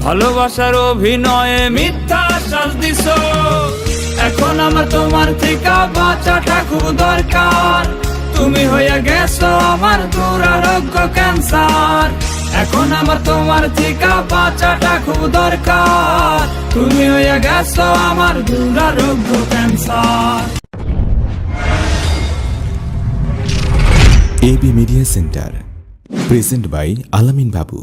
ভালোবাসার অভিনয়ে মিথ্যা শ্বাস দিছো। এখন আমার তোমার থেকে বাঁচাটা খুব দরকার। তুমি হয়ে গেছো আমার দুরারোগ্য ক্যান্সার। এখন আমার তোমার থেকে বাঁচাটা খুব দরকার। তুমি হয়ে গেছো আমার দুরারোগ্য cancer. AB media center present by Alamin Babu.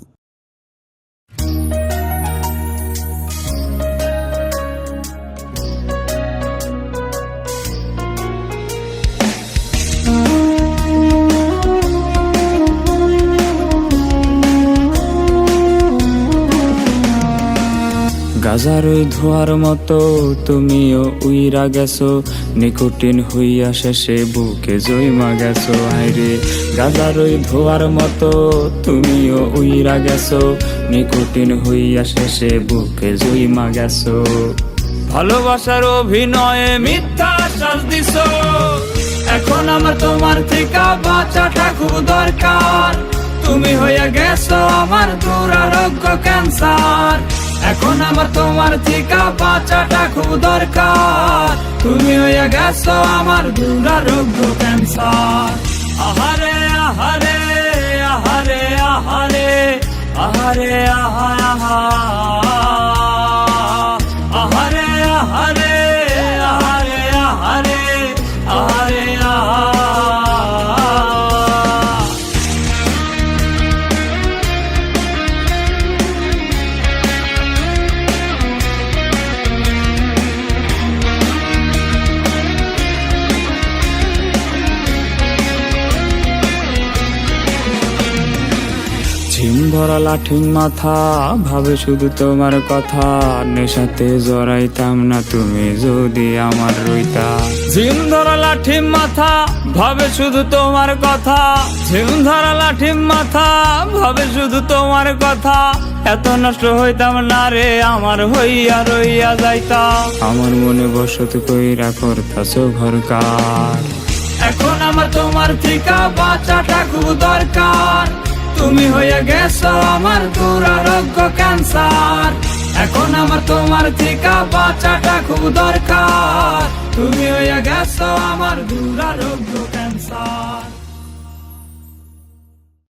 গাজার ওই ধোয়ার মতো তুমিও উইরা গেছো, নিকোটিন হইয়া শেষে বুকে জইমা গেছো। হায়রে গাজার ওই ধোয়ার মতো তুমিও উইরা গেছো, নিকোটিন হইয়া শেষে বুকে জইমা গেছো। ভালোবাসার অভিনয়ে মিথ্যা শ্বাস দিছো। এখন আমার তোমার থেকে বাঁচাটা খুব দরকার। তুমি হয়ে গেছো আমার দুরারোগ্য ক্যান্সার। এখন আমার তোমার থেকে বাঁচাটা খুব দরকার। তুমি হয়ে গেছো আমার দুরারোগ্য ক্যান্সার। আহারে আহারে আহারে আহারে আহারে আহা আহা আহারে আহারে আহারে আহারে আহারে আহা। ঝিম ধরা লাঠির মাথা ভাবে শুধু তোমার কথা। নেশাতে জড়াইতাম না তুমি যদি আমার রইতা। ঝিম ধরা লাঠির মাথা ভাবে শুধু তোমার কথা। ঝিম ধরা লাঠির মাথা ভাবে শুধু তোমার কথা। এত নষ্ট হইতাম না রে আমার হইয়া রইয়া যাইতা। আমার মনে বসত কইরা করতাছো ঘরকার। এখন আমার তোমার থেকে বাঁচাটা খুব দরকার। তুমি হয়ে গেছো আমার দুরারোগ্য ক্যান্সার। এখন আমার তোমার থেকে বাঁচাটা খুব দরকার। তুমি হয়ে গেছো আমার দুরারোগ্য ক্যান্সার।